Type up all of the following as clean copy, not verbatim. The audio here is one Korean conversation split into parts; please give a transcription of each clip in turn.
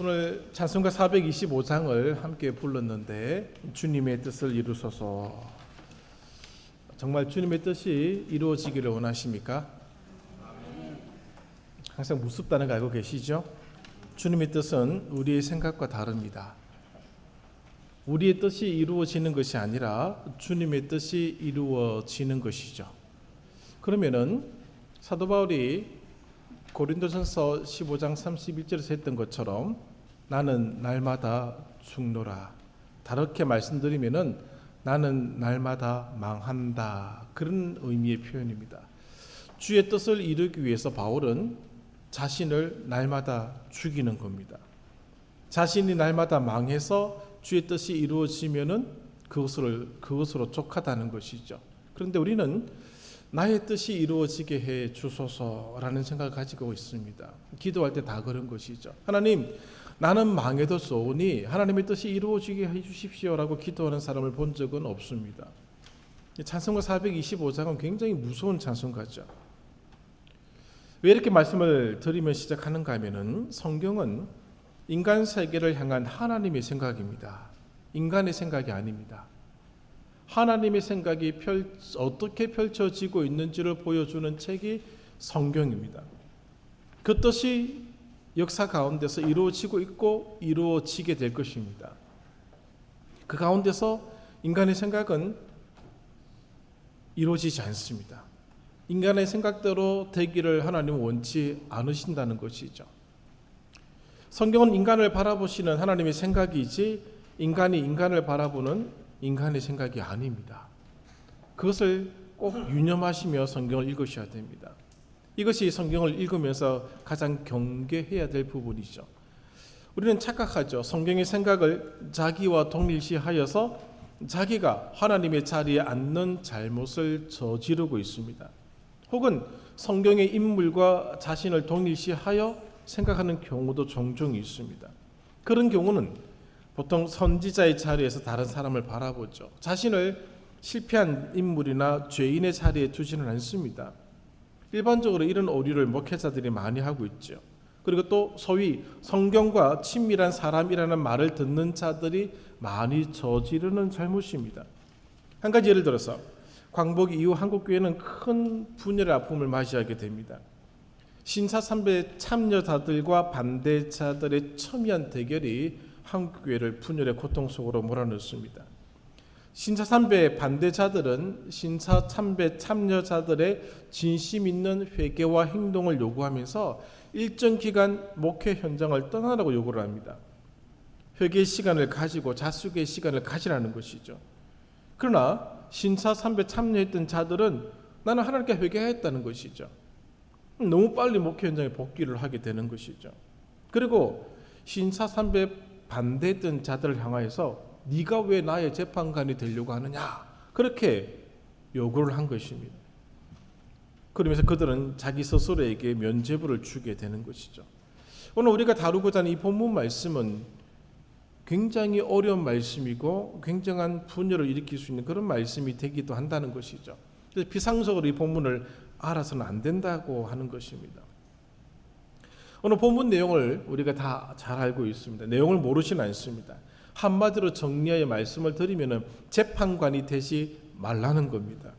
오늘 찬송가 425장을 함께 불렀는데 주님의 뜻을 이루소서. 정말 주님의 뜻이 이루어지기를 원하십니까? 항상 무섭다는 거 알고 계시죠? 주님의 뜻은 우리의 생각과 다릅니다. 우리의 뜻이 이루어지는 것이 아니라 주님의 뜻이 이루어지는 것이죠. 그러면은 사도 바울이 고린도전서 15장 31절에서 했던 것처럼 나는 날마다 죽노라. 다르게 말씀드리면은 나는 날마다 망한다. 그런 의미의 표현입니다. 주의 뜻을 이루기 위해서 바울은 자신을 날마다 죽이는 겁니다. 자신이 날마다 망해서 주의 뜻이 이루어지면은 그것으로 족하다는 것이죠. 그런데 우리는 나의 뜻이 이루어지게 해 주소서라는 생각을 가지고 있습니다. 기도할 때 다 그런 것이죠. 하나님, 나는 망해도 좋으니 하나님의 뜻이 이루어지게 해 주십시오라고 기도하는 사람을 본 적은 없습니다. 찬송가 425장은 굉장히 무서운 찬송가죠. 왜 이렇게 말씀을 드리며 시작하는가 하면은 성경은 인간 세계를 향한 하나님의 생각입니다. 인간의 생각이 아닙니다. 하나님의 생각이 어떻게 펼쳐지고 있는지를 보여주는 책이 성경입니다. 그 뜻이 역사 가운데서 이루어지고 있고 이루어지게 될 것입니다. 그 가운데서 인간의 생각은 이루어지지 않습니다. 인간의 생각대로 되기를 하나님은 원치 않으신다는 것이죠. 성경은 인간을 바라보시는 하나님의 생각이지 인간이 인간을 바라보는 인간의 생각이 아닙니다. 그것을 꼭 유념하시며 성경을 읽으셔야 됩니다. 이것이 성경을 읽으면서 가장 경계해야 될 부분이죠. 우리는 착각하죠. 성경의 생각을 자기와 동일시하여서 자기가 하나님의 자리에 앉는 잘못을 저지르고 있습니다. 혹은 성경의 인물과 자신을 동일시하여 생각하는 경우도 종종 있습니다. 그런 경우는 보통 선지자의 자리에서 다른 사람을 바라보죠. 자신을 실패한 인물이나 죄인의 자리에 두지는 않습니다. 일반적으로 이런 오류를 목회자들이 많이 하고 있죠. 그리고 또 소위 성경과 친밀한 사람이라는 말을 듣는 자들이 많이 저지르는 잘못입니다. 한 가지 예를 들어서 광복 이후 한국교회는 큰 분열의 아픔을 맞이하게 됩니다. 신사참배 참여자들과 반대자들의 첨예한 대결이 한국교회를 분열의 고통 속으로 몰아넣습니다. 신사참배 반대자들은 신사참배 참여자들의 진심 있는 회개와 행동을 요구하면서 일정 기간 목회 현장을 떠나라고 요구를 합니다. 회개의 시간을 가지고 자숙의 시간을 가지라는 것이죠. 그러나 신사참배 참여했던 자들은 나는 하나님께 회개했다는 것이죠. 너무 빨리 목회 현장에 복귀를 하게 되는 것이죠. 그리고 신사참배 반대했던 자들을 향하여서 네가 왜 나의 재판관이 되려고 하느냐 그렇게 요구를 한 것입니다. 그러면서 그들은 자기 스스로에게 면죄부를 주게 되는 것이죠. 오늘 우리가 다루고자 하는 이 본문 말씀은 굉장히 어려운 말씀이고 굉장한 분열을 일으킬 수 있는 그런 말씀이 되기도 한다는 것이죠. 그래서 비상적으로 이 본문을 알아서는 안 된다고 하는 것입니다. 오늘 본문 내용을 우리가 다 잘 알고 있습니다. 내용을 모르지는 않습니다. 한마디로 정리하여 말씀을 드리면 재판관이 되지 말라는 겁니다.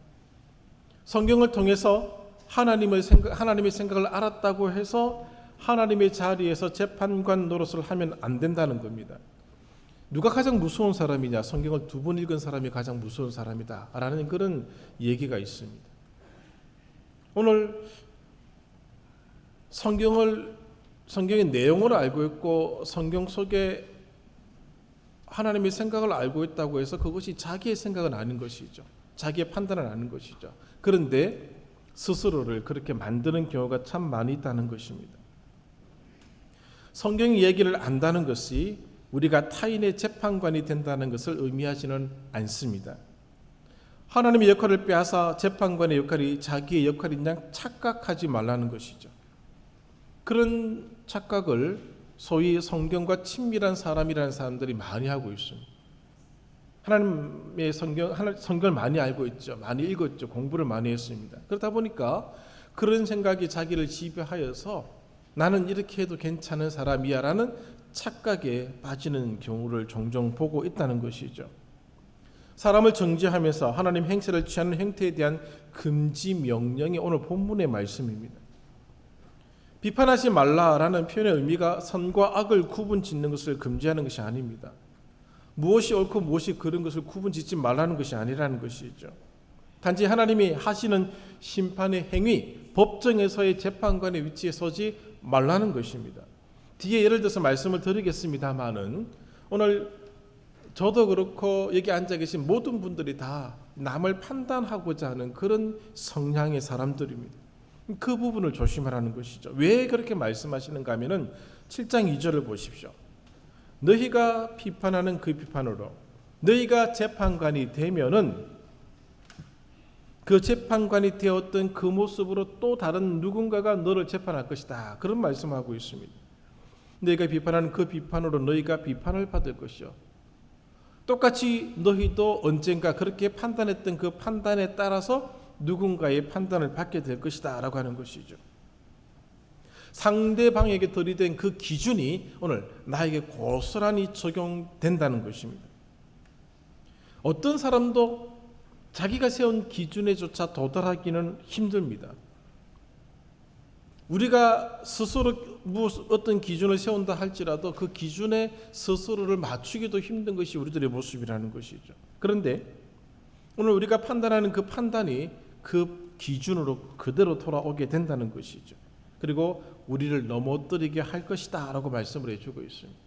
성경을 통해서 하나님의 생각을 알았다고 해서 하나님의 자리에서 재판관 노릇을 하면 안 된다는 겁니다. 누가 가장 무서운 사람이냐? 성경을 2번 읽은 사람이 가장 무서운 사람이다 라는 그런 얘기가 있습니다. 오늘 성경의 내용을 알고 있고 성경 속에 하나님의 생각을 알고 있다고 해서 그것이 자기의 생각은 아닌 것이죠. 자기의 판단은 아닌 것이죠. 그런데 스스로를 그렇게 만드는 경우가 참 많이 있다는 것입니다. 성경 이야기를 안다는 것이 우리가 타인의 재판관이 된다는 것을 의미하지는 않습니다. 하나님의 역할을 빼앗아 재판관의 역할이 자기의 역할인 양 착각하지 말라는 것이죠. 그런 착각을 소위 성경과 친밀한 사람이라는 사람들이 많이 하고 있습니다. 하나님의 성경을 많이 알고 있죠. 많이 읽었죠. 공부를 많이 했습니다. 그러다 보니까 그런 생각이 자기를 지배하여서 나는 이렇게 해도 괜찮은 사람이야 라는 착각에 빠지는 경우를 종종 보고 있다는 것이죠. 사람을 정죄하면서 하나님 행세를 취하는 행태에 대한 금지 명령이 오늘 본문의 말씀입니다. 비판하지 말라라는 표현의 의미가 선과 악을 구분짓는 것을 금지하는 것이 아닙니다. 무엇이 옳고 무엇이 그른 것을 구분짓지 말라는 것이 아니라는 것이죠. 단지 하나님이 하시는 심판의 행위, 법정에서의 재판관의 위치에 서지 말라는 것입니다. 뒤에 예를 들어서 말씀을 드리겠습니다마는 오늘 저도 그렇고 여기 앉아 계신 모든 분들이 다 남을 판단하고자 하는 그런 성향의 사람들입니다. 그 부분을 조심하라는 것이죠. 왜 그렇게 말씀하시는가 하면은 7장 2절을 보십시오. 너희가 비판하는 그 비판으로 너희가 재판관이 되면은 그 재판관이 되었던 그 모습으로 또 다른 누군가가 너를 재판할 것이다. 그런 말씀하고 있습니다. 너희가 비판하는 그 비판으로 너희가 비판을 받을 것이요. 똑같이 너희도 언젠가 그렇게 판단했던 그 판단에 따라서 누군가의 판단을 받게 될 것이다 라고 하는 것이죠. 상대방에게 들이댄 그 기준이 오늘 나에게 고스란히 적용된다는 것입니다. 어떤 사람도 자기가 세운 기준에조차 도달하기는 힘듭니다. 우리가 스스로 어떤 기준을 세운다 할지라도 그 기준에 스스로를 맞추기도 힘든 것이 우리들의 모습이라는 것이죠. 그런데 오늘 우리가 판단하는 그 판단이 그 기준으로 그대로 돌아오게 된다는 것이죠. 그리고 우리를 넘어뜨리게 할 것이다 라고 말씀을 해주고 있습니다.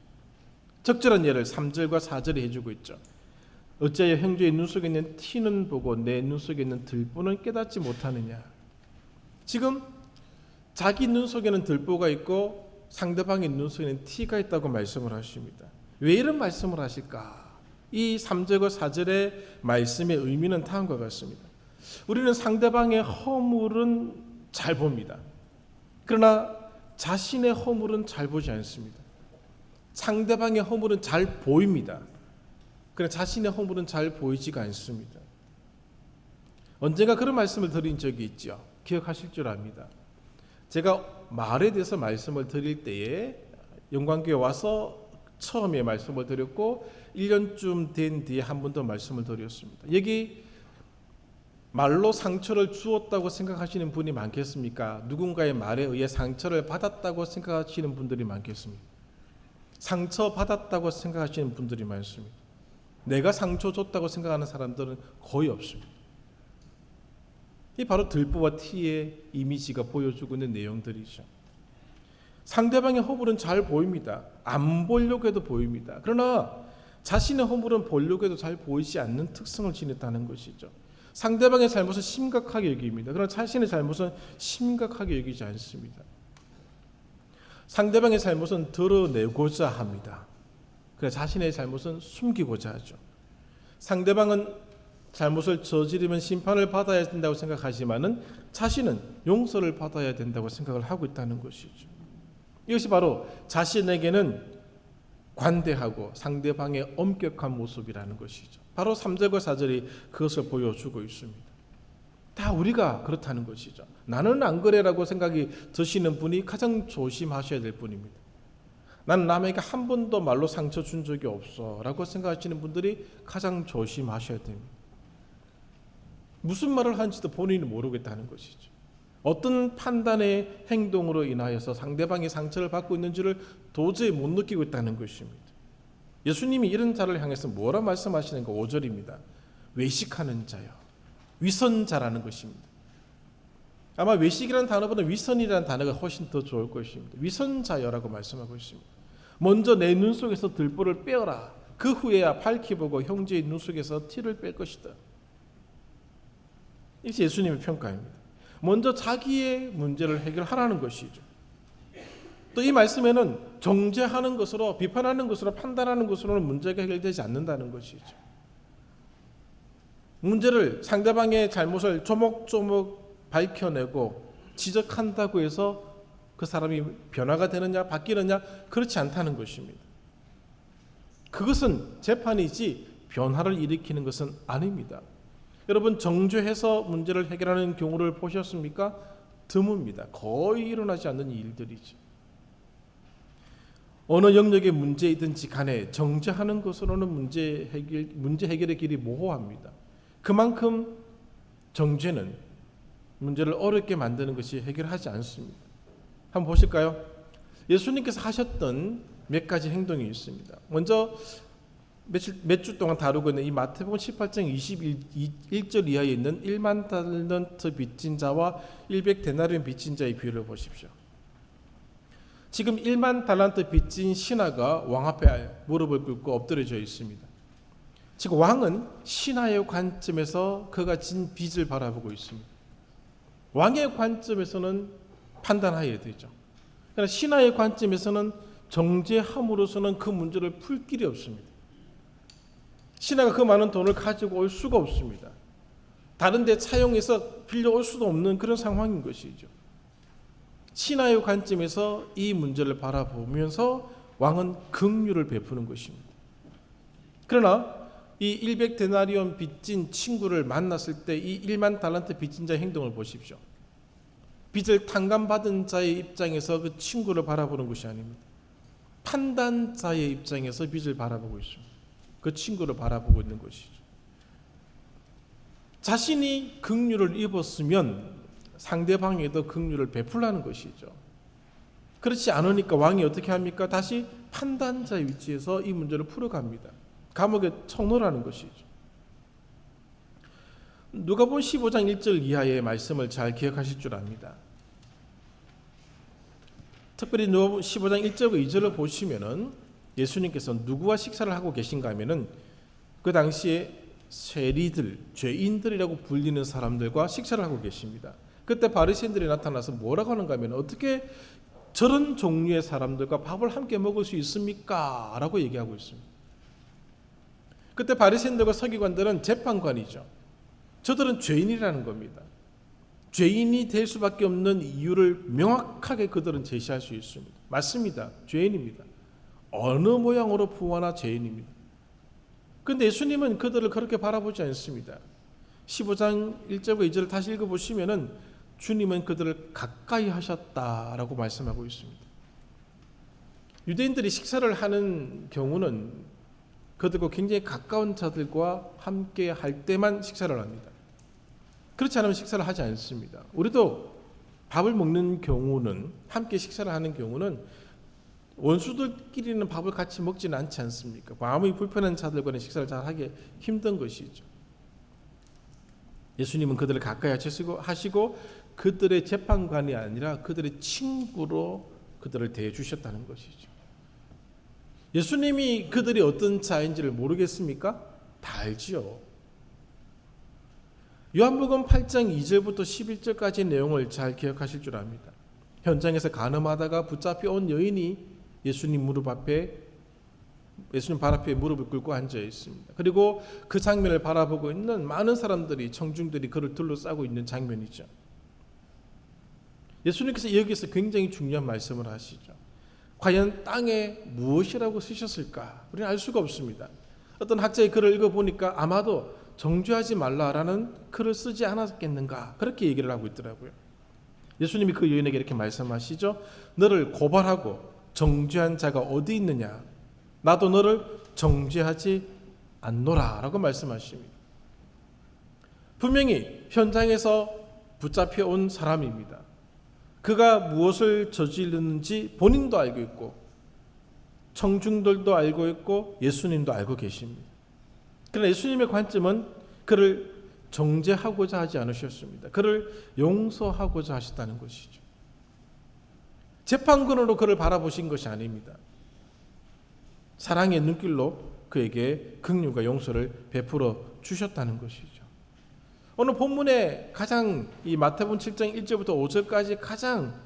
적절한 예를 3절과 4절에 해주고 있죠. 어찌하여 형제의 눈 속에 있는 티는 보고 내 눈 속에 있는 들보는 깨닫지 못하느냐. 지금 자기 눈 속에는 들보가 있고 상대방의 눈 속에는 티가 있다고 말씀을 하십니다. 왜 이런 말씀을 하실까? 이 3절과 4절의 말씀의 의미는 다음과 같습니다. 우리는 상대방의 허물은 잘 봅니다. 그러나 자신의 허물은 잘 보지 않습니다. 상대방의 허물은 잘 보입니다. 그러나 자신의 허물은 잘 보이지가 않습니다. 언젠가 그런 말씀을 드린 적이 있죠. 기억하실 줄 압니다. 제가 말에 대해서 말씀을 드릴 때에 영광교회 와서 처음에 말씀을 드렸고 1년쯤 된 뒤에 한 번 더 말씀을 드렸습니다. 여기 말로 상처를 주었다고 생각하시는 분이 많겠습니까? 누군가의 말에 의해 상처를 받았다고 생각하시는 분들이 많겠습니까? 상처받았다고 생각하시는 분들이 많습니다. 내가 상처 줬다고 생각하는 사람들은 거의 없습니다. 이 바로 들보와 티의 이미지가 보여주고 있는 내용들이죠. 상대방의 허물은 잘 보입니다. 안 보려고 해도 보입니다. 그러나 자신의 허물은 보려고 해도 잘 보이지 않는 특성을 지녔다는 것이죠. 상대방의 잘못을 심각하게 여깁니다. 그러나 자신의 잘못은 심각하게 여기지 않습니다. 상대방의 잘못은 드러내고자 합니다. 그래서 자신의 잘못은 숨기고자 하죠. 상대방은 잘못을 저지르면 심판을 받아야 된다고 생각하지만은 자신은 용서를 받아야 된다고 생각을 하고 있다는 것이죠. 이것이 바로 자신에게는 관대하고 상대방의 엄격한 모습이라는 것이죠. 바로 3절과 4절이 그것을 보여주고 있습니다. 다 우리가 그렇다는 것이죠. 나는 안 그래라고 생각이 드시는 분이 가장 조심하셔야 될 분입니다. 나는 남에게 한 번도 말로 상처 준 적이 없어 라고 생각하시는 분들이 가장 조심하셔야 됩니다. 무슨 말을 하는지도 본인이 모르겠다는 것이죠. 어떤 판단의 행동으로 인하여서 상대방이 상처를 받고 있는지를 도저히 못 느끼고 있다는 것입니다. 예수님이 이런 자를 향해서 뭐라 말씀하시는가? 5절입니다. 외식하는 자요. 위선자라는 것입니다. 아마 외식이라는 단어보다 위선이라는 단어가 훨씬 더 좋을 것입니다. 위선자여라고 말씀하고 있습니다. 먼저 내 눈 속에서 들보를 빼어라. 그 후에야 밝히 보고 형제의 눈 속에서 티를 뺄 것이다. 이것이 예수님의 평가입니다. 먼저 자기의 문제를 해결하라는 것이죠. 또 이 말씀에는 정죄하는 것으로, 비판하는 것으로, 판단하는 것으로는 문제가 해결되지 않는다는 것이죠. 문제를, 상대방의 잘못을 조목조목 밝혀내고 지적한다고 해서 그 사람이 변화가 되느냐 바뀌느냐, 그렇지 않다는 것입니다. 그것은 재판이지 변화를 일으키는 것은 아닙니다. 여러분, 정죄해서 문제를 해결하는 경우를 보셨습니까? 드뭅니다. 거의 일어나지 않는 일들이죠. 어느 영역의 문제이든지 간에 정죄하는 것으로는 문제 해결의 길이 모호합니다. 그만큼 정죄는 문제를 어렵게 만드는 것이 해결하지 않습니다. 한번 보실까요? 예수님께서 하셨던 몇 가지 행동이 있습니다. 먼저 몇 주 동안 다루고 있는 이 마태복음 18장 21절 이하에 있는 1만 달란트 빚진 자와 100데나리온 빚진 자의 비유를 보십시오. 지금 1만 달란트 빚진 신하가 왕 앞에 무릎을 꿇고 엎드려져 있습니다. 지금 왕은 신하의 관점에서 그가 진 빚을 바라보고 있습니다. 왕의 관점에서는 판단해야 되죠. 그러나 신하의 관점에서는 정죄함으로서는 그 문제를 풀 길이 없습니다. 신하가 그 많은 돈을 가지고 올 수가 없습니다. 다른 데 차용해서 빌려올 수도 없는 그런 상황인 것이죠. 신하의 관점에서 이 문제를 바라보면서 왕은 긍휼을 베푸는 것입니다. 그러나 이 100데나리온 빚진 친구를 만났을 때 이 1만 달란트 빚진 자의 행동을 보십시오. 빚을 탕감받은 자의 입장에서 그 친구를 바라보는 것이 아닙니다. 판단자의 입장에서 빚을 바라보고 있습니다. 그 친구를 바라보고 있는 것이죠. 자신이 긍휼을 입었으면 상대방에도 긍휼을 베풀라는 것이죠. 그렇지 않으니까 왕이 어떻게 합니까? 다시 판단자의 위치에서 이 문제를 풀어갑니다. 감옥에 청노라는 것이죠. 누가복음 15장 1절 이하의 말씀을 잘 기억하실 줄 압니다. 특별히 누가복음 15장 1절과 2절을 보시면은 예수님께서 누구와 식사를 하고 계신가 하면은 그 당시에 세리들, 죄인들이라고 불리는 사람들과 식사를 하고 계십니다. 그때 바리새인들이 나타나서 뭐라고 하는가 하면 어떻게 저런 종류의 사람들과 밥을 함께 먹을 수 있습니까? 라고 얘기하고 있습니다. 그때 바리새인들과 서기관들은 재판관이죠. 저들은 죄인이라는 겁니다. 죄인이 될 수밖에 없는 이유를 명확하게 그들은 제시할 수 있습니다. 맞습니다. 죄인입니다. 어느 모양으로 부하나 죄인입니다. 그런데 예수님은 그들을 그렇게 바라보지 않습니다. 15장 1절과 2절을 다시 읽어보시면은 주님은 그들을 가까이 하셨다라고 말씀하고 있습니다. 유대인들이 식사를 하는 경우는 그들과 굉장히 가까운 자들과 함께 할 때만 식사를 합니다. 그렇지 않으면 식사를 하지 않습니다. 우리도 밥을 먹는 경우는, 함께 식사를 하는 경우는 원수들끼리는 밥을 같이 먹지는 않지 않습니까? 마음이 불편한 자들과는 식사를 잘 하기 힘든 것이죠. 예수님은 그들을 가까이 하시고 그들의 재판관이 아니라 그들의 친구로 그들을 대해 주셨다는 것이죠. 예수님이 그들이 어떤 자인지를 모르겠습니까? 다 알지요. 요한복음 8장 2절부터 11절까지 내용을 잘 기억하실 줄 압니다. 현장에서 간음하다가 붙잡혀 온 여인이 예수님 발 앞에 무릎을 꿇고 앉아 있습니다. 그리고 그 장면을 바라보고 있는 많은 사람들이, 청중들이 그를 둘러싸고 있는 장면이죠. 예수님께서 여기서 굉장히 중요한 말씀을 하시죠. 과연 땅에 무엇이라고 쓰셨을까? 우리는 알 수가 없습니다. 어떤 학자의 글을 읽어보니까 아마도 정죄하지 말라라는 글을 쓰지 않았겠는가, 그렇게 얘기를 하고 있더라고요. 예수님이 그 여인에게 이렇게 말씀하시죠. 너를 고발하고 정죄한 자가 어디 있느냐? 나도 너를 정죄하지 않노라 라고 말씀하십니다. 분명히 현장에서 붙잡혀 온 사람입니다. 그가 무엇을 저질렀는지 본인도 알고 있고 청중들도 알고 있고 예수님도 알고 계십니다. 그러나 예수님의 관점은 그를 정죄하고자 하지 않으셨습니다. 그를 용서하고자 하셨다는 것이죠. 재판관으로 그를 바라보신 것이 아닙니다. 사랑의 눈길로 그에게 긍휼과 용서를 베풀어 주셨다는 것이죠. 오늘 본문에 가장 이 마태복음 7장 1절부터 5절까지 가장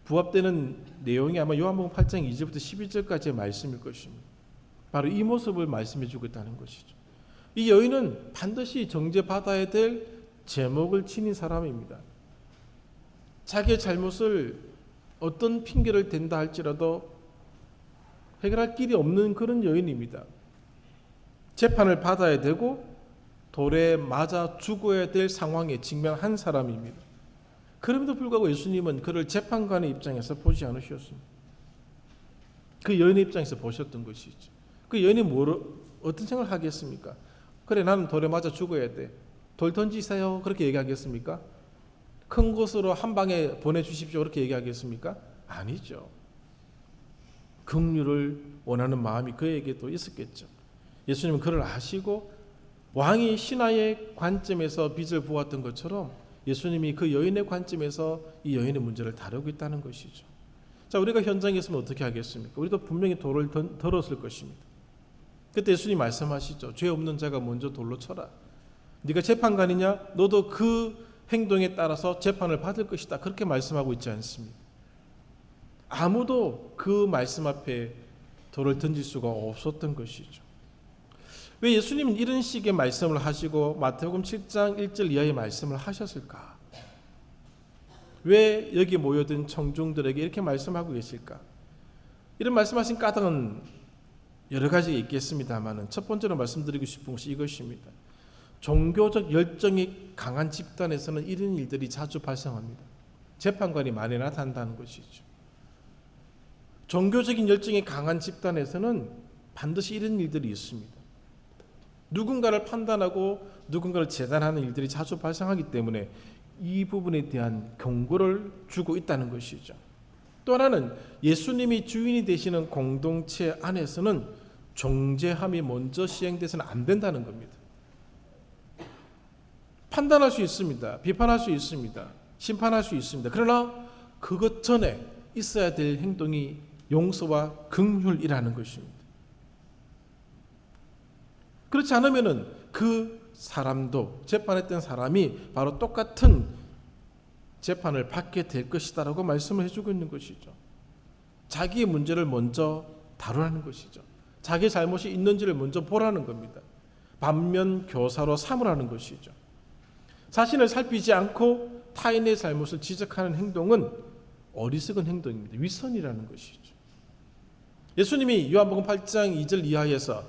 부합되는 내용이 아마 요한복음 8장 2절부터 11절까지의 말씀일 것입니다. 바로 이 모습을 말씀해 주고 있다는 것이죠. 이 여인은 반드시 정죄받아야 될 제목을 지닌 사람입니다. 자기의 잘못을 어떤 핑계를 댄다 할지라도 해결할 길이 없는 그런 여인입니다. 재판을 받아야 되고 돌에 맞아 죽어야 될 상황에 직면한 사람입니다. 그럼에도 불구하고 예수님은 그를 재판관의 입장에서 보지 않으셨습니다. 그 여인의 입장에서 보셨던 것이죠. 그 여인이 어떤 생각을 하겠습니까? 그래, 나는 돌에 맞아 죽어야 돼. 돌 던지세요. 그렇게 얘기하겠습니까? 큰 곳으로 한 방에 보내주십시오. 그렇게 얘기하겠습니까? 아니죠. 긍휼을 원하는 마음이 그에게도 있었겠죠. 예수님은 그를 아시고 왕이 신하의 관점에서 빚을 보았던 것처럼 예수님이 그 여인의 관점에서 이 여인의 문제를 다루고 있다는 것이죠. 자, 우리가 현장에 있으면 어떻게 하겠습니까? 우리도 분명히 돌을 들었을 것입니다. 그때 예수님 말씀하시죠. 죄 없는 자가 먼저 돌로 쳐라. 네가 재판관이냐? 너도 그 행동에 따라서 재판을 받을 것이다. 그렇게 말씀하고 있지 않습니다. 아무도 그 말씀 앞에 돌을 던질 수가 없었던 것이죠. 왜 예수님은 이런 식의 말씀을 하시고 마태복음 7장 1절 이하의 말씀을 하셨을까? 왜 여기 모여든 청중들에게 이렇게 말씀하고 계실까? 이런 말씀하신 까닭은 여러 가지 있겠습니다만 첫 번째로 말씀드리고 싶은 것이 이것입니다. 종교적 열정이 강한 집단에서는 이런 일들이 자주 발생합니다. 재판관이 많이 나타난다는 것이죠. 종교적인 열정이 강한 집단에서는 반드시 이런 일들이 있습니다. 누군가를 판단하고 누군가를 재단하는 일들이 자주 발생하기 때문에 이 부분에 대한 경고를 주고 있다는 것이죠. 또 하나는 예수님이 주인이 되시는 공동체 안에서는 정죄함이 먼저 시행돼서는 안 된다는 겁니다. 판단할 수 있습니다. 비판할 수 있습니다. 심판할 수 있습니다. 그러나 그것 전에 있어야 될 행동이 용서와 긍휼이라는 것입니다. 그렇지 않으면은 그 사람도 재판했던 사람이 바로 똑같은 재판을 받게 될 것이다라고 말씀을 해주고 있는 것이죠. 자기의 문제를 먼저 다루라는 것이죠. 자기 잘못이 있는지를 먼저 보라는 겁니다. 반면 교사로 삼으라는 것이죠. 자신을 살피지 않고 타인의 잘못을 지적하는 행동은 어리석은 행동입니다. 위선이라는 것이죠. 예수님이 요한복음 8장 2절 이하에서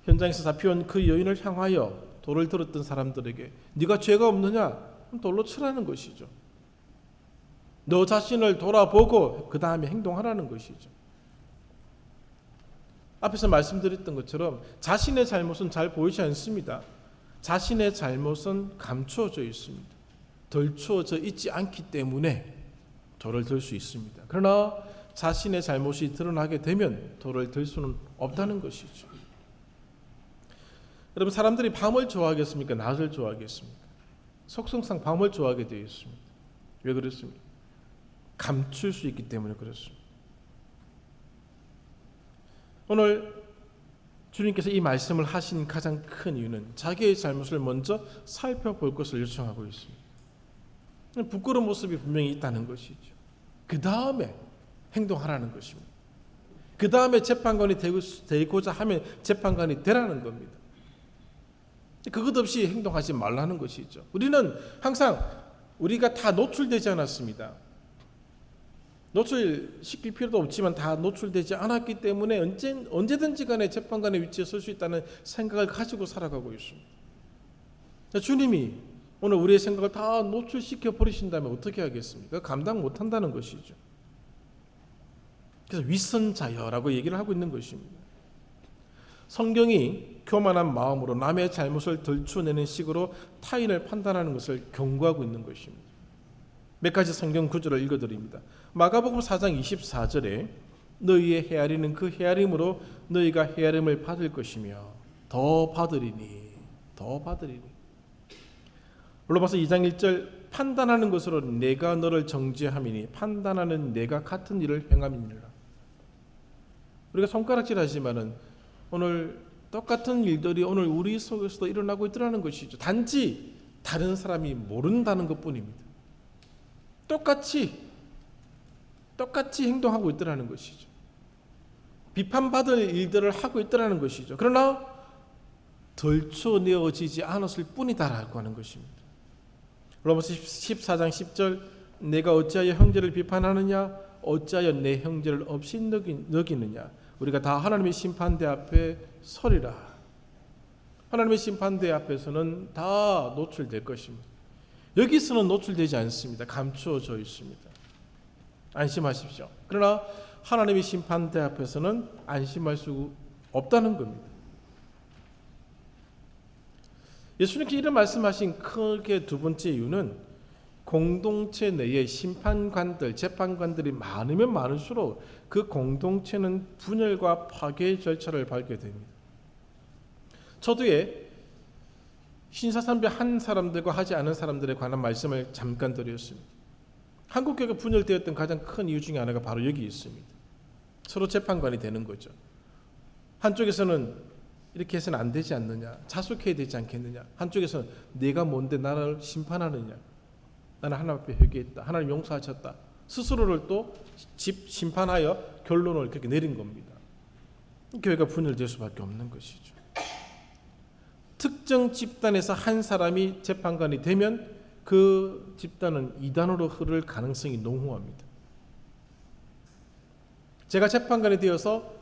현장에서 잡혀온 그 여인을 향하여 돌을 들었던 사람들에게 네가 죄가 없느냐? 돌로 치라는 것이죠. 너 자신을 돌아보고 그 다음에 행동하라는 것이죠. 앞에서 말씀드렸던 것처럼 자신의 잘못은 잘 보이지 않습니다. 자신의 잘못은 감추어져 있습니다. 덜추어져 있지 않기 때문에 돌을 들 수 있습니다. 그러나 자신의 잘못이 드러나게 되면 돌을 들 수는 없다는 것이죠. 여러분, 사람들이 밤을 좋아하겠습니까? 낮을 좋아하겠습니까? 속성상 밤을 좋아하게 되어 있습니다. 왜 그렇습니까? 감출 수 있기 때문에 그렇습니다. 오늘 주님께서 이 말씀을 하신 가장 큰 이유는 자기의 잘못을 먼저 살펴볼 것을 요청하고 있습니다. 부끄러운 모습이 분명히 있다는 것이죠. 그 다음에 행동하라는 것입니다. 그 다음에 재판관이 되고자 하면 재판관이 되라는 겁니다. 그것 없이 행동하지 말라는 것이죠. 우리는 항상 우리가 다 노출되지 않았습니다. 노출시킬 필요도 없지만 다 노출되지 않았기 때문에 언제든지 간에 재판관의 위치에 설 수 있다는 생각을 가지고 살아가고 있습니다. 주님이 오늘 우리의 생각을 다 노출시켜 버리신다면 어떻게 하겠습니까? 감당 못한다는 것이죠. 그래서 위선자여라고 얘기를 하고 있는 것입니다. 성경이 교만한 마음으로 남의 잘못을 덜추내는 식으로 타인을 판단하는 것을 경고하고 있는 것입니다. 몇 가지 성경 구절을 읽어드립니다. 마가복음 4장 24절에 너희의 헤아리는 그 헤아림으로 너희가 헤아림을 받을 것이며 더 받으리니. 로마서 2장 1절 판단하는 것으로 내가 너를 정죄함이니 판단하는 내가 같은 일을 행함이니라. 우리가 손가락질하지만은 오늘 똑같은 일들이 오늘 우리 속에서도 일어나고 있더라는 것이죠. 단지 다른 사람이 모른다는 것뿐입니다. 똑같이 행동하고 있더라는 것이죠. 비판받을 일들을 하고 있더라는 것이죠. 그러나 덜쳐내어지지 않았을 뿐이다라고 하는 것입니다. 로마서 14장 10절 내가 어찌하여 형제를 비판하느냐 어찌하여 내 형제를 없이 여기느냐 우리가 다 하나님의 심판대 앞에 서리라. 하나님의 심판대 앞에서는 다 노출될 것입니다. 여기서는 노출되지 않습니다. 감추어져 있습니다. 안심하십시오. 그러나 하나님의 심판대 앞에서는 안심할 수 없다는 겁니다. 예수님께서 이런 말씀하신 크게 두 번째 이유는 공동체 내에 심판관들, 재판관들이 많으면 많을수록 그 공동체는 분열과 파괴의 절차를 밟게 됩니다. 초두에 신사참배 한 사람들과 하지 않은 사람들에 관한 말씀을 잠깐 드렸습니다. 한국교회가 분열되었던 가장 큰 이유 중에 하나가 바로 여기 있습니다. 서로 재판관이 되는 거죠. 한쪽에서는 이렇게 해서는 안 되지 않느냐, 자숙해야 되지 않겠느냐, 한쪽에서는 내가 뭔데 나를 심판하느냐, 나는 하나님 앞에 회개했다, 하나님 용서하셨다, 스스로를 또 심판하여 결론을 그렇게 내린 겁니다. 교회가 분열될 수밖에 없는 것이죠. 특정 집단에서 한 사람이 재판관이 되면 그 집단은 이단으로 흐를 가능성이 농후합니다. 제가 재판관이 되어서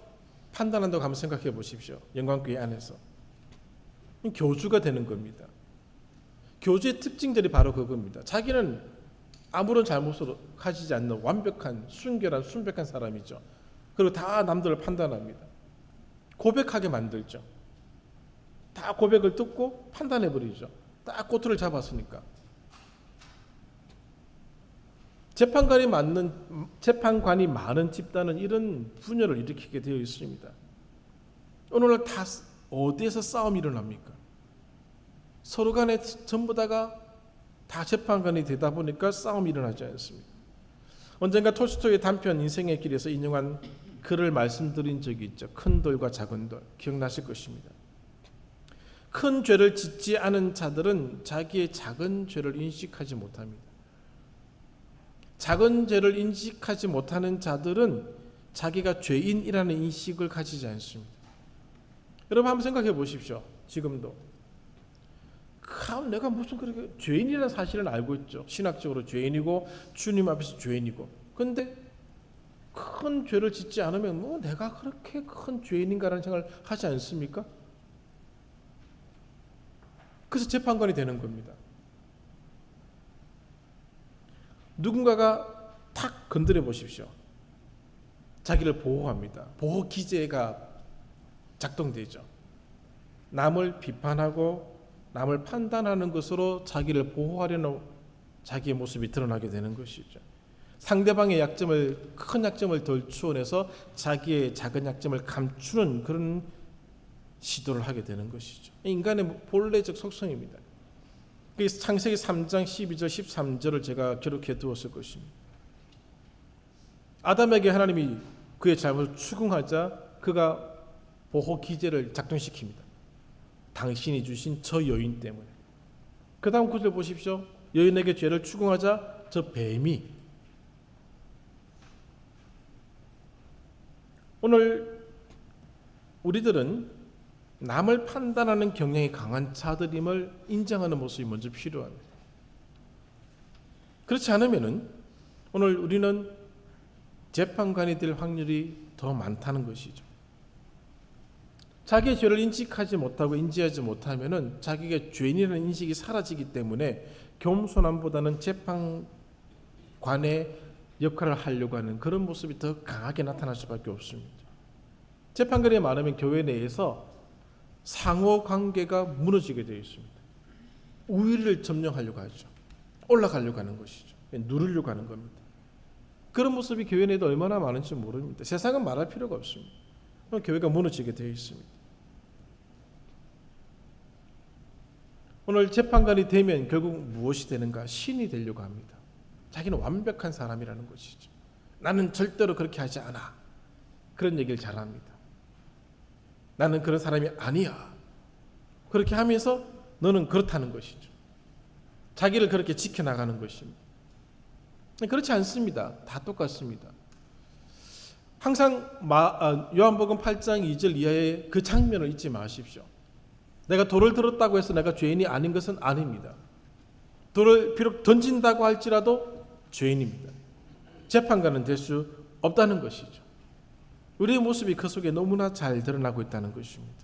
판단한다고 한번 생각해 보십시오. 영광교회 안에서 교주가 되는 겁니다. 교주의 특징들이 바로 그겁니다. 자기는 아무런 잘못을 가지지 않는 완벽한 순결한 사람이죠. 그리고 다 남들을 판단합니다. 고백하게 만들죠. 다 고백을 듣고 판단해버리죠. 딱 꼬투를 잡았으니까. 재판관이 많은 집단은 이런 분열을 일으키게 되어 있습니다. 오늘날 다 어디에서 싸움이 일어납니까? 서로 간에 전부 다가 다 재판관이 되다 보니까 싸움이 일어나지 않습니다. 언젠가 톨스토이의 단편 인생의 길에서 인용한 글을 말씀드린 적이 있죠. 큰 돌과 작은 돌, 기억나실 것입니다. 큰 죄를 짓지 않은 자들은 자기의 작은 죄를 인식하지 못합니다. 작은 죄를 인식하지 못하는 자들은 자기가 죄인이라는 인식을 가지지 않습니다. 여러분 한번 생각해 보십시오. 지금도 내가 무슨 그렇게 죄인이라는 사실은 알고 있죠. 신학적으로 죄인이고 주님 앞에서 죄인이고, 근데 큰 죄를 짓지 않으면 뭐 내가 그렇게 큰 죄인인가라는 생각을 하지 않습니까? 그래서 재판관이 되는 겁니다. 누군가가 탁 건드려 보십시오. 자기를 보호합니다. 보호 기제가 작동되죠. 남을 비판하고 남을 판단하는 것으로 자기를 보호하려는 자기의 모습이 드러나게 되는 것이죠. 상대방의 큰 약점을 덜 추원해서 자기의 작은 약점을 감추는 그런 시도를 하게 되는 것이죠. 인간의 본래적 속성입니다. 창세기 3장 12절 13절을 제가 기록해 두었을 것입니다. 아담에게 하나님이 그의 잘못을 추궁하자 그가 보호 기제를 작동시킵니다. 당신이 주신 저 여인 때문에. 그 다음 구절 보십시오. 여인에게 죄를 추궁하자 저 뱀이. 오늘 우리들은 남을 판단하는 경향이 강한 자들임을 인정하는 모습이 먼저 필요합니다. 그렇지 않으면 오늘 우리는 재판관이 될 확률이 더 많다는 것이죠. 자기의 죄를 인식하지 못하고 인지하지 못하면 자기가 죄인이라는 인식이 사라지기 때문에 겸손함보다는 재판관의 역할을 하려고 하는 그런 모습이 더 강하게 나타날 수밖에 없습니다. 재판관이 많으면 교회 내에서 상호 관계가 무너지게 되어 있습니다. 우위를 점령하려고 하죠. 올라가려고 하는 것이죠. 누르려고 하는 겁니다. 그런 모습이 교회 내에도 얼마나 많은지 모릅니다. 세상은 말할 필요가 없습니다. 교회가 무너지게 되어 있습니다. 오늘 재판관이 되면 결국 무엇이 되는가? 신이 되려고 합니다. 자기는 완벽한 사람이라는 것이죠. 나는 절대로 그렇게 하지 않아. 그런 얘기를 잘합니다. 나는 그런 사람이 아니야. 그렇게 하면서 너는 그렇다는 것이죠. 자기를 그렇게 지켜나가는 것입니다. 그렇지 않습니다. 다 똑같습니다. 항상 요한복음 8장 2절 이하의 그 장면을 잊지 마십시오. 내가 돌을 들었다고 해서 내가 죄인이 아닌 것은 아닙니다. 돌을 비록 던진다고 할지라도 죄인입니다. 재판관은 될 수 없다는 것이죠. 우리의 모습이 그 속에 너무나 잘 드러나고 있다는 것입니다.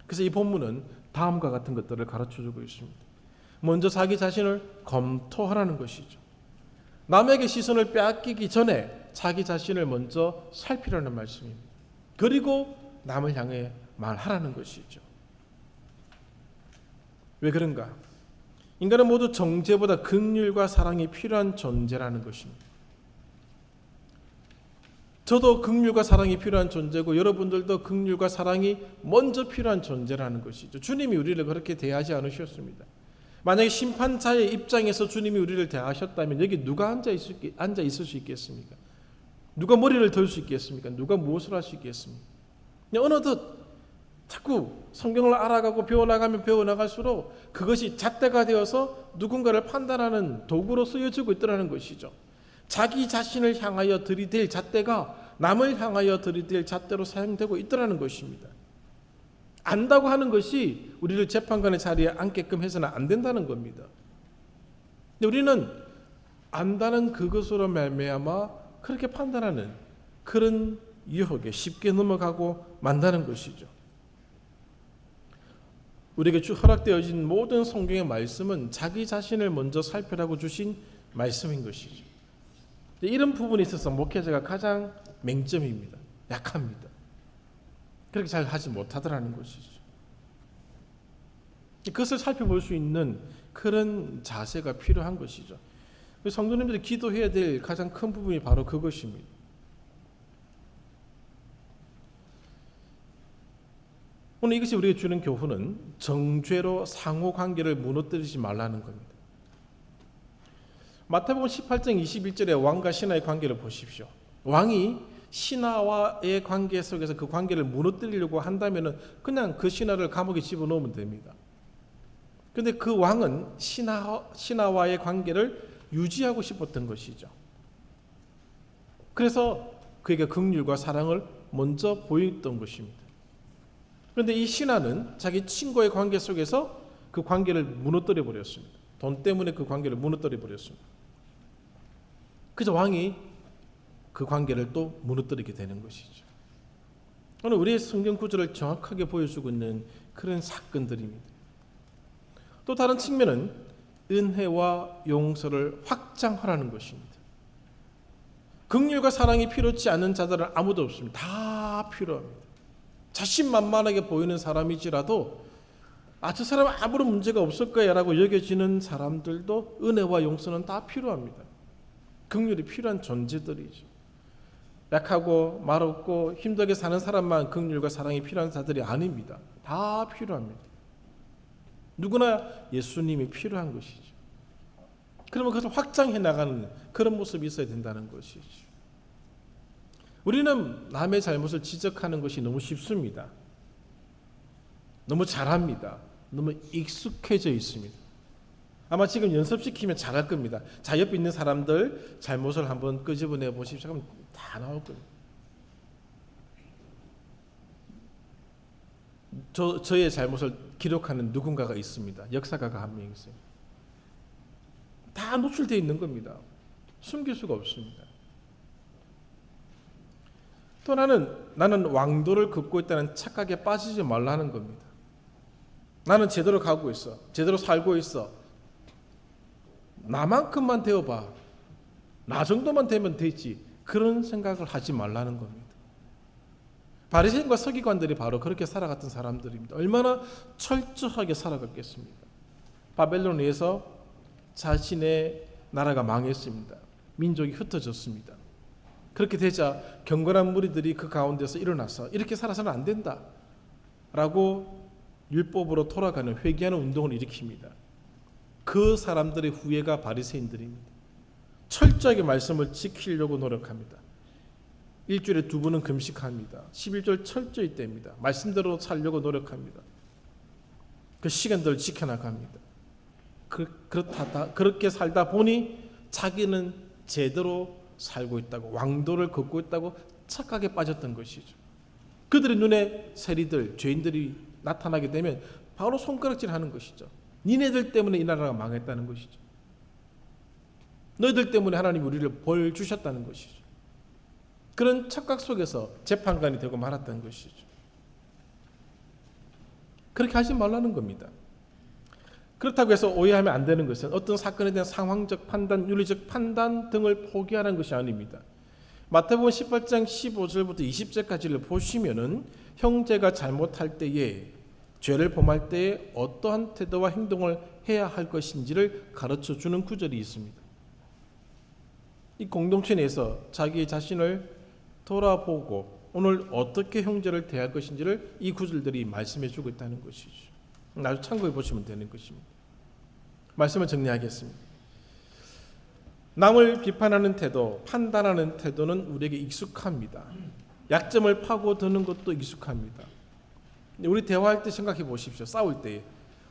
그래서 이 본문은 다음과 같은 것들을 가르쳐주고 있습니다. 먼저 자기 자신을 검토하라는 것이죠. 남에게 시선을 빼앗기기 전에 자기 자신을 먼저 살피라는 말씀입니다. 그리고 남을 향해 말하라는 것이죠. 왜 그런가? 인간은 모두 정죄보다 긍휼과 사랑이 필요한 존재라는 것입니다. 저도 긍휼과 사랑이 필요한 존재고 여러분들도 긍휼과 사랑이 먼저 필요한 존재라는 것이죠. 주님이 우리를 그렇게 대하지 않으셨습니다. 만약에 심판자의 입장에서 주님이 우리를 대하셨다면 여기 누가 앉아 있을 수 있겠습니까? 누가 머리를 들 수 있겠습니까? 누가 무엇을 할 수 있겠습니까? 어느덧 자꾸 성경을 알아가고 배워나가면 배워나갈수록 그것이 잣대가 되어서 누군가를 판단하는 도구로 쓰여지고 있더라는 것이죠. 자기 자신을 향하여 들이댈 잣대가 남을 향하여 들이댈 잣대로 사용되고 있더라는 것입니다. 안다고 하는 것이 우리를 재판관의 자리에 앉게끔 해서는 안 된다는 겁니다. 근데 우리는 안다는 그것으로 말미암아 그렇게 판단하는 그런 유혹에 쉽게 넘어가고 만다는 것이죠. 우리에게 허락되어진 모든 성경의 말씀은 자기 자신을 먼저 살펴라고 주신 말씀인 것이죠. 이런 부분에 있어서 목회자가 가장 맹점입니다. 약합니다. 그렇게 잘 하지 못하더라는 것이죠. 그것을 살펴볼 수 있는 그런 자세가 필요한 것이죠. 성도님들이 기도해야 될 가장 큰 부분이 바로 그것입니다. 오늘 이것이 우리에게 주는 교훈은 정죄로 상호관계를 무너뜨리지 말라는 겁니다. 마태복음 18장 21절에 왕과 신하의 관계를 보십시오. 왕이 신하와의 관계 속에서 그 관계를 무너뜨리려고 한다면 그냥 그 신하를 감옥에 집어넣으면 됩니다. 그런데 그 왕은 신하와의 관계를 유지하고 싶었던 것이죠. 그래서 그에게 긍휼과 사랑을 먼저 보였던 것입니다. 그런데 이 신하는 자기 친구의 관계 속에서 그 관계를 무너뜨려 버렸습니다. 돈 때문에 그 관계를 무너뜨려 버렸습니다. 그래서 왕이 그 관계를 또 무너뜨리게 되는 것이죠. 오늘 우리의 성경 구절을 정확하게 보여주고 있는 그런 사건들입니다. 또 다른 측면은 은혜와 용서를 확장하라는 것입니다. 긍휼과 사랑이 필요치 않은 자들은 아무도 없습니다. 다 필요합니다. 자신만만하게 보이는 사람이지라도 저 사람은 아무런 문제가 없을 거야 라고 여겨지는 사람들도 은혜와 용서는 다 필요합니다. 긍휼이 필요한 존재들이죠. 약하고 말없고 힘들게 사는 사람만 긍휼과 사랑이 필요한 자들이 아닙니다. 다 필요합니다. 누구나 예수님이 필요한 것이죠. 그러면 그것을 확장해 나가는 그런 모습이 있어야 된다는 것이죠. 우리는 남의 잘못을 지적하는 것이 너무 쉽습니다. 너무 잘합니다. 너무 익숙해져 있습니다. 아마 지금 연습시키면 잘할 겁니다. 자, 옆에 있는 사람들 잘못을 한번 끄집어내 보십시오. 그럼 다 나올 겁니다. 저의 잘못을 기록하는 누군가가 있습니다. 역사가가 한 명 있어요. 다 노출되어 있는 겁니다. 숨길 수가 없습니다. 또 나는 왕도를 긋고 있다는 착각에 빠지지 말라는 겁니다. 나는 제대로 가고 있어. 제대로 살고 있어. 나만큼만 되어봐. 나 정도만 되면 되지. 그런 생각을 하지 말라는 겁니다. 바리새인과 서기관들이 바로 그렇게 살아갔던 사람들입니다. 얼마나 철저하게 살아갔겠습니까? 바벨론에서 자신의 나라가 망했습니다. 민족이 흩어졌습니다. 그렇게 되자 경건한 무리들이 그 가운데서 일어나서 이렇게 살아서는 안 된다 라고 율법으로 돌아가는 회개하는 운동을 일으킵니다. 그 사람들의 후예가 바리새인들입니다. 철저하게 말씀을 지키려고 노력합니다. 일주일에 2번은 금식합니다. 11절 철저히 뗍니다. 말씀대로 살려고 노력합니다. 그 시간들을 지켜나갑니다. 그렇게 살다 보니 자기는 제대로 살고 있다고, 왕도를 걷고 있다고 착각에 빠졌던 것이죠. 그들의 눈에 세리들, 죄인들이 나타나게 되면 바로 손가락질 하는 것이죠. 니네들 때문에 이 나라가 망했다는 것이죠. 너희들 때문에 하나님 우리를 벌 주셨다는 것이죠. 그런 착각 속에서 재판관이 되고 말았다는 것이죠. 그렇게 하지 말라는 겁니다. 그렇다고 해서 오해하면 안 되는 것은 어떤 사건에 대한 상황적 판단, 윤리적 판단 등을 포기하는 것이 아닙니다. 마태복음 18장 15절부터 20절까지를 보시면은 형제가 잘못할 때에, 죄를 범할 때에 어떠한 태도와 행동을 해야 할 것인지를 가르쳐 주는 구절이 있습니다. 이 공동체 내에서 자기 자신을 돌아보고 오늘 어떻게 형제를 대할 것인지를 이 구절들이 말씀해 주고 있다는 것이죠. 아주 참고해 보시면 되는 것입니다. 말씀을 정리하겠습니다. 남을 비판하는 태도, 판단하는 태도는 우리에게 익숙합니다. 약점을 파고드는 것도 익숙합니다. 우리 대화할 때 생각해 보십시오. 싸울 때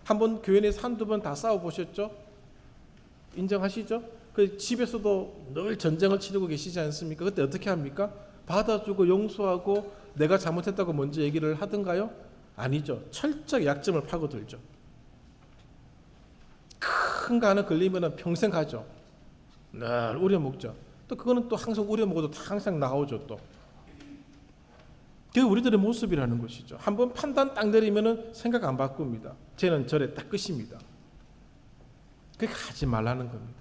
한번 교회 내에서 한두 번 다 싸워 보셨죠? 인정하시죠? 그 집에서도 늘 전쟁을 치르고 계시지 않습니까? 그때 어떻게 합니까? 받아주고 용서하고 내가 잘못했다고 먼저 얘기를 하던가요? 아니죠. 철저히 약점을 파고들죠. 큰 거 하나 걸리면 평생 가죠. 늘 우려먹죠. 또 그거는 또 항상 우려먹어도 항상 나오죠. 또 그게 우리들의 모습이라는 것이죠. 한번 판단 딱 내리면 생각 안 바꿉니다. 쟤는 저래 딱 끝입니다. 그렇게 하지 말라는 겁니다.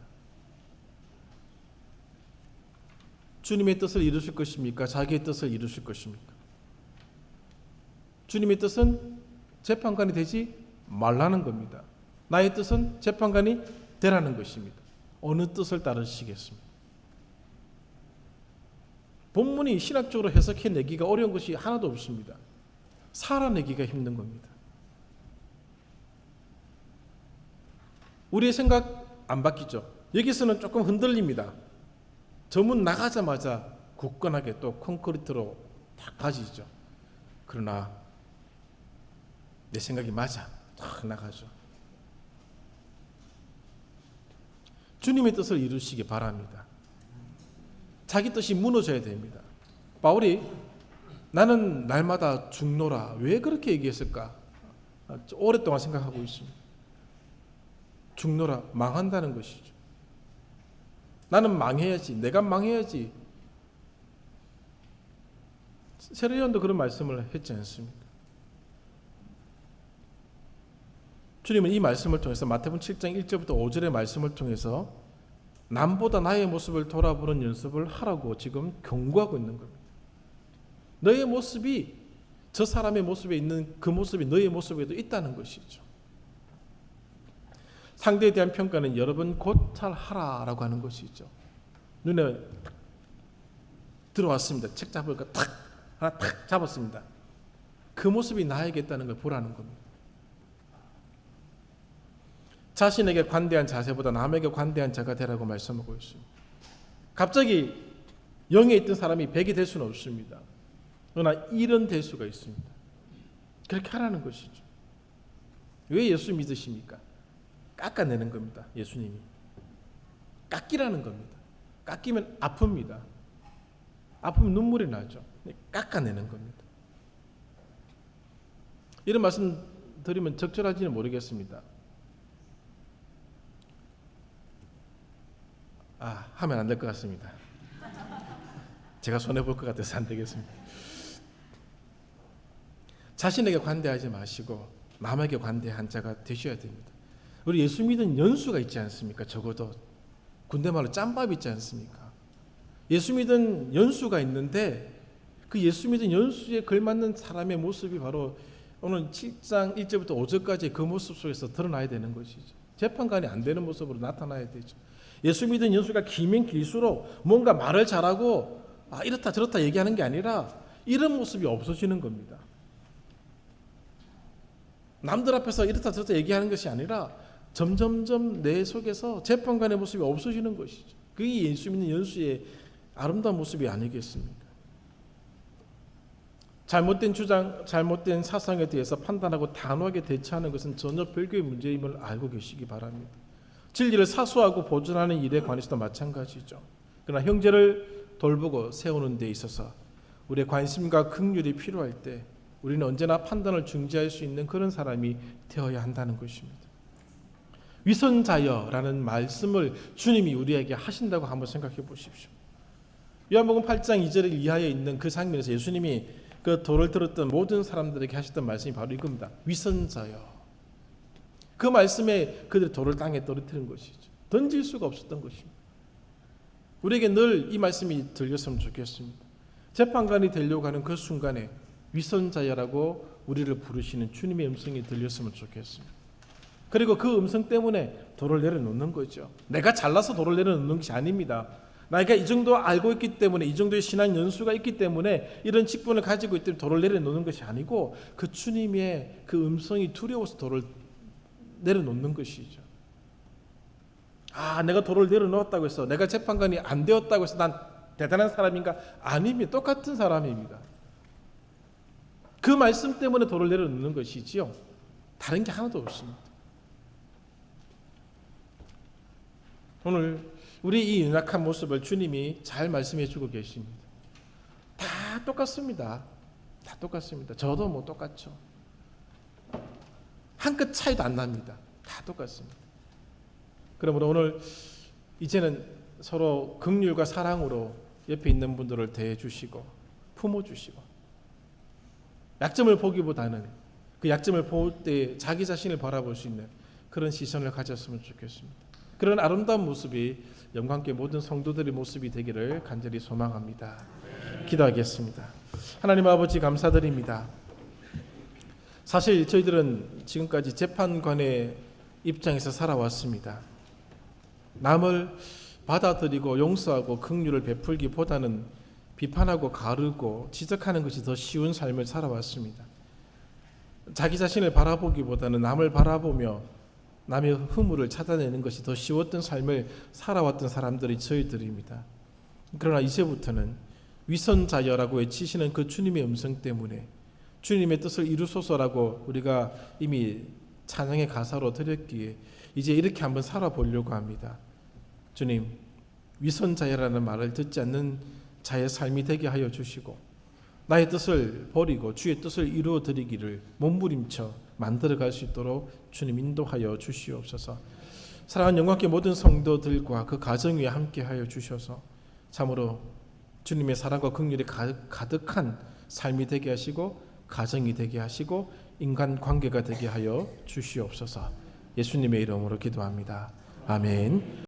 주님의 뜻을 이루실 것입니까? 자기의 뜻을 이루실 것입니까? 주님의 뜻은 재판관이 되지 말라는 겁니다. 나의 뜻은 재판관이 되라는 것입니다. 어느 뜻을 따르시겠습니까? 본문이 신학적으로 해석해내기가 어려운 것이 하나도 없습니다. 살아내기가 힘든 겁니다. 우리의 생각 안 바뀌죠. 여기서는 조금 흔들립니다. 저 문 나가자마자 굳건하게 또 콘크리트로 딱 가지죠. 그러나 내 생각이 맞아. 딱 나가죠. 주님의 뜻을 이루시기 바랍니다. 자기 뜻이 무너져야 됩니다. 바울이 나는 날마다 죽노라 왜 그렇게 얘기했을까? 오랫동안 생각하고 있습니다. 죽노라, 망한다는 것이죠. 나는 망해야지, 내가 망해야지. 세례요한도 그런 말씀을 했지 않습니까? 주님은 이 말씀을 통해서 마태복음 7장 1절부터 5절의 말씀을 통해서 남보다 나의 모습을 돌아보는 연습을 하라고 지금 경고하고 있는 겁니다. 너의 모습이 저 사람의 모습에 있는 그 모습이 너의 모습에도 있다는 것이죠. 상대에 대한 평가는 여러분 고찰하라라고 하는 것이죠. 눈에 들어왔습니다. 책 잡을 거 탁 하나 탁 잡았습니다. 그 모습이 나에게 있다는 걸 보라는 겁니다. 자신에게 관대한 자세보다 남에게 관대한 자가 되라고 말씀하고 있습니다. 갑자기 0에 있던 사람이 100이 될 수는 없습니다. 그러나 1은 될 수가 있습니다. 그렇게 하라는 것이죠. 왜 예수 믿으십니까? 깎아내는 겁니다. 예수님이 깎이라는 겁니다. 깎이면 아픕니다. 아프면 눈물이 나죠. 깎아내는 겁니다. 이런 말씀 드리면 적절한지는 모르겠습니다. 하면 안 될 것 같습니다. 제가 손해볼 것 같아서 안 되겠습니다. 자신에게 관대하지 마시고 남에게 관대한 자가 되셔야 됩니다. 우리 예수 믿은 연수가 있지 않습니까? 적어도 군대 말로 짬밥 있지 않습니까? 예수 믿은 연수가 있는데 그 예수 믿은 연수에 걸맞는 사람의 모습이 바로 오늘 7장 1절부터 5절까지 그 모습 속에서 드러나야 되는 것이죠. 재판관이 안 되는 모습으로 나타나야 되죠. 예수 믿은 연수가 길면 길수록 뭔가 말을 잘하고 이렇다 저렇다 얘기하는 게 아니라 이런 모습이 없어지는 겁니다. 남들 앞에서 이렇다 저렇다 얘기하는 것이 아니라 점점점 내 속에서 재판관의 모습이 없어지는 것이죠. 그게 예수 믿는 연수의 아름다운 모습이 아니겠습니까? 잘못된 주장, 잘못된 사상에 대해서 판단하고 단호하게 대처하는 것은 전혀 별개의 문제임을 알고 계시기 바랍니다. 진리를 사수하고 보존하는 일에 관해서도 마찬가지죠. 그러나 형제를 돌보고 세우는 데 있어서 우리의 관심과 긍휼이 필요할 때 우리는 언제나 판단을 중지할 수 있는 그런 사람이 되어야 한다는 것입니다. 위선자여라는 말씀을 주님이 우리에게 하신다고 한번 생각해 보십시오. 요한복음 8장 2절 이하에 있는 그 장면에서 예수님이 그 돌을 들었던 모든 사람들에게 하셨던 말씀이 바로 이겁니다. 위선자여. 그 말씀에 그들이 돌을 땅에 떨어뜨린 것이죠. 던질 수가 없었던 것입니다. 우리에게 늘 이 말씀이 들렸으면 좋겠습니다. 재판관이 되려고 하는 그 순간에 위선자야라고 우리를 부르시는 주님의 음성이 들렸으면 좋겠습니다. 그리고 그 음성 때문에 돌을 내려놓는 거죠. 내가 잘나서 돌을 내려놓는 것이 아닙니다. 나이가 이 정도 알고 있기 때문에, 이 정도의 신앙 연수가 있기 때문에, 이런 직분을 가지고 있기 때문에 돌을 내려놓는 것이 아니고 그 주님의 그 음성이 두려워서 돌을 내려놓는 것이죠. 내가 돌을 내려놓았다고 해서, 내가 재판관이 안 되었다고 해서 난 대단한 사람인가? 아닙니다. 똑같은 사람입니다. 그 말씀 때문에 돌을 내려놓는 것이지요. 다른 게 하나도 없습니다. 오늘 우리 이 연약한 모습을 주님이 잘 말씀해 주고 계십니다. 다 똑같습니다. 다 똑같습니다. 저도 뭐 똑같죠. 한 끗 차이도 안 납니다. 다 똑같습니다. 그러므로 오늘 이제는 서로 긍휼과 사랑으로 옆에 있는 분들을 대해 주시고 품어 주시고, 약점을 보기보다는 그 약점을 볼 때 자기 자신을 바라볼 수 있는 그런 시선을 가졌으면 좋겠습니다. 그런 아름다운 모습이 영광교회 모든 성도들의 모습이 되기를 간절히 소망합니다. 기도하겠습니다. 하나님 아버지, 감사드립니다. 사실 저희들은 지금까지 재판관의 입장에서 살아왔습니다. 남을 받아들이고 용서하고 긍휼을 베풀기보다는 비판하고 가르고 지적하는 것이 더 쉬운 삶을 살아왔습니다. 자기 자신을 바라보기보다는 남을 바라보며 남의 허물을 찾아내는 것이 더 쉬웠던 삶을 살아왔던 사람들이 저희들입니다. 그러나 이제부터는 위선자여라고 외치시는 그 주님의 음성 때문에 주님의 뜻을 이루소서라고 우리가 이미 찬양의 가사로 드렸기에 이제 이렇게 한번 살아보려고 합니다. 주님, 위선자여라는 말을 듣지 않는 자의 삶이 되게 하여 주시고, 나의 뜻을 버리고 주의 뜻을 이루어 드리기를 몸부림쳐 만들어갈 수 있도록 주님 인도하여 주시옵소서. 사랑하는 영광교회 모든 성도들과 그 가정 위에 함께하여 주셔서 참으로 주님의 사랑과 긍휼이 가득한 삶이 되게 하시고, 가정이 되게 하시고, 인간관계가 되게 하여 주시옵소서. 예수님의 이름으로 기도합니다. 아멘.